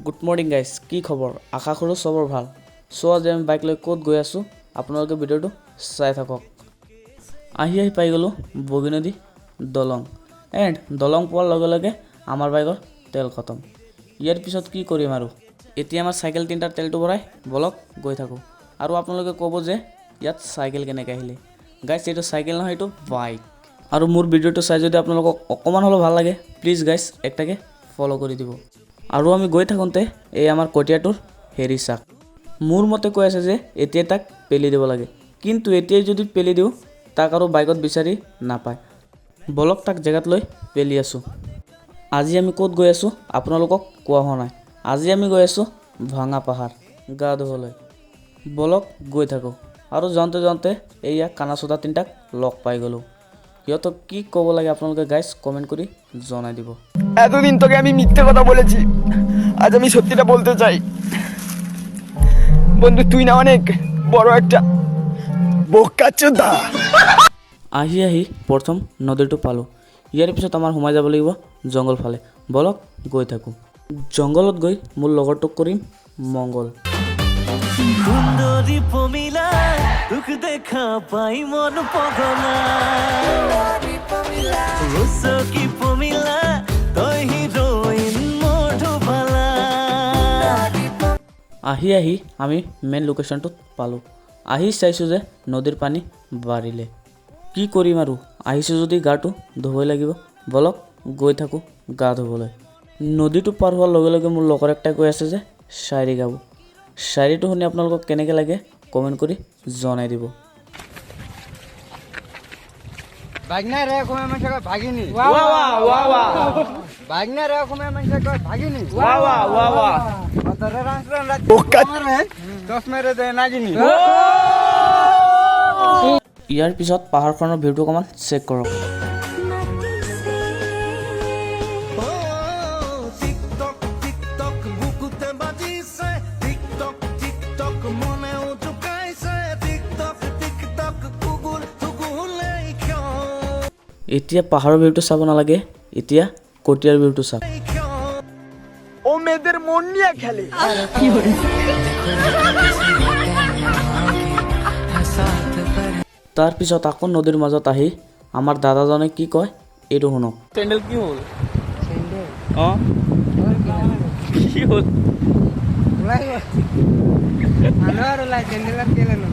Good morning guys, কি খবৰ? আশা কৰোঁ চবৰ ভাল। চ' আজি আমি বাইক লৈ ক'ত গৈ আছোঁ আপোনালোকে ভিডিঅ'টো চাই থাকক। আহি পাই গ'লোঁ বগীনদী দলং এণ্ড দলং পোৱাৰ লগে লগে আমাৰ বাইকৰ তেল খতম। ইয়াৰ পিছত কি কৰিম আৰু এতিয়া আমাৰ চাইকেল তিনিটাৰ তেলটো ভৰাই বলক গৈ থাকোঁ। আৰু আপোনালোকে ক'ব যে ইয়াত চাইকেল কেনেকৈ আহিলে। গাইজ এইটো চাইকেল নহয়, এইটো বাইক। আৰু মোৰ ভিডিঅ'টো চাই যদি আপোনালোকক অকণমান হ'লেও ভাল লাগে প্লিজ গাইজ একটাকে ফ'ল' কৰি দিব। আৰু আমি গৈ থাকোঁতে এই আমাৰ কটীয়াটোৰ হেৰি চাক। মোৰ মতে কৈ আছে যে এতিয়াই তাক পেলি দিব লাগে, কিন্তু এতিয়াই যদি পেলি দিওঁ তাক আৰু বাইকত বিচাৰি নাপায়। বলক তাক জেগাত লৈ পেলি আছোঁ। আজি আমি ক'ত গৈ আছোঁ আপোনালোকক কোৱা হোৱা নাই। আজি আমি গৈ আছোঁ ভাঙা পাহাৰ গা ধুবলৈ। বলক গৈ থাকোঁ। আৰু যাওঁতে যাওঁতে এইয়া কানাচোদা তিনিটাক লগ পাই গ'লোঁ। সিহঁতক কি ক'ব লাগে আপোনালোকে গাইজ কমেণ্ট কৰি জনাই দিব। এতদিন তোকে আমি মিথ্যে কথা বলেছি, আজ আমি সত্যিটা বলতে চাই। বন্ধু তুই না অনেক বড় একটা বোকাচোদা। আহি প্ৰথম নদীটো পালোঁ। ইয়াৰ পিছত আমাৰ সোমাই যাব লাগিব জংঘল ফালে। বলক গৈ থাকোঁ। জংঘলত গৈ মোৰ লগৰটোক কৰিম মংগল। সুন্দরী পমিলা তোক দেখা পাই মন পগলা রসকি পমিলা তই হিরোইন মধুবালা। আহি আমি মেইন লোকেশ্যনটোত পালোঁ। আহি চাইছোঁ যে নদীৰ পানী বাঢ়িলে। কি কৰিম আৰু আহিছোঁ যদি গাটো ধুবই লাগিব। বলক গৈ থাকোঁ গা ধুবলৈ। নদীটো পাৰ হোৱাৰ লগে লগে মোৰ লগৰ একটাই কৈ আছে যে শায়ৰী গাব। শায়ৰীটো শুনি আপোনালোকক কেনেকৈ লাগে কমেণ্ট কৰি জনাই দিব। Bagna रे को मैं जगह भागिनी वाह वाह वाह वाह Bagna रे को मैं जगह भागिनी वाह वाह वाह वाह अतरे रांसरन বোকা रात 10 मेरे दे नागिनी ইয়াৰ পিছত পাহাৰখনৰ ভিউটো অকণমান চেক কৰক। টিকটক টিকটক বুকুতে বাজিছে টিকটক টিকটক মনেও জুকাইছে টিকটক টিকটক গুগল গুগলে কিয় এতিয়া পাহাৰৰ ভিউটো চাব নালাগে, এতিয়া কটীয়াৰ ভিউটো চাওক। ও মেয়েদেৰ মন নিয়ে খেলে। তাৰপিছত আকৌ নদীৰ মাজত আহি আমাৰ দাদাজনে কি কয় এইটো শুনক। চেণ্ডেল কি হ'ল? অঁ কি হ'ল? अनवर ला जनरल केले न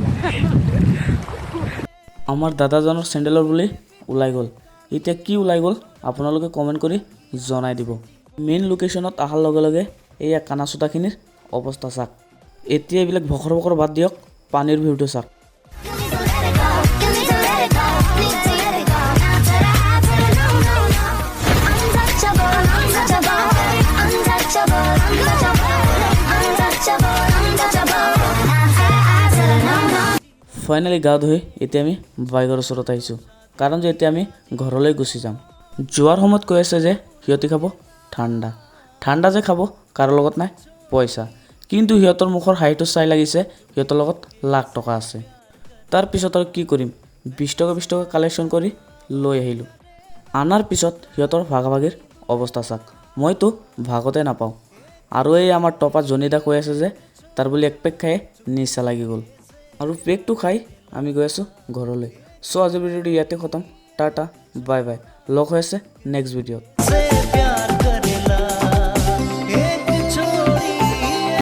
আমাৰ দাদাজনৰ চেণ্ডেলৰ বুলি ওলাই গ'ল। এতিয়া কি ওলাই গ'ল আপোনালোকে কমেণ্ট কৰি জনাই দিব। মেইন লোকেশ্যনত অহাৰ লগে লগে এইয়া কানাচোদাখিনিৰ অৱস্থা চাওক। এতিয়া এইবিলাক ভখৰ ভখৰ বাদ দিয়ক, পানীৰ ভিউটো চাওক। ফাইনেলি গা ধুই এতিয়া আমি বাইকৰ ওচৰত আহিছোঁ, কাৰণ যে এতিয়া আমি ঘৰলৈ গুচি যাম। যোৱাৰ সময়ত কৈ আছে যে সিহঁতি খাব ঠাণ্ডা। ঠাণ্ডা যে খাব কাৰো লগত নাই পইচা, কিন্তু সিহঁতৰ মুখৰ হাঁহিটো চাই লাগিছে সিহঁতৰ লগত লাখ টকা আছে। তাৰপিছত আৰু কি কৰিম, 20 টকা কালেকশ্যন কৰি লৈ আহিলোঁ। আনাৰ পিছত সিহঁতৰ ভাগাভাগিৰ অৱস্থা চাওক। মইতো ভাগতে নাপাওঁ। আৰু এই আমাৰ টপা জনিদা কৈ আছে যে তাৰ বুলি এক পেক খাই নিচা লাগি গ'ল। আৰু পেকটো খাই আমি গৈ আছোঁ ঘৰলৈ। চ' আজিৰ ভিডিঅ'টো ইয়াতে খতম। Tata bye bye. লগ হৈ আছে নেক্সট ভিডিঅ'ত।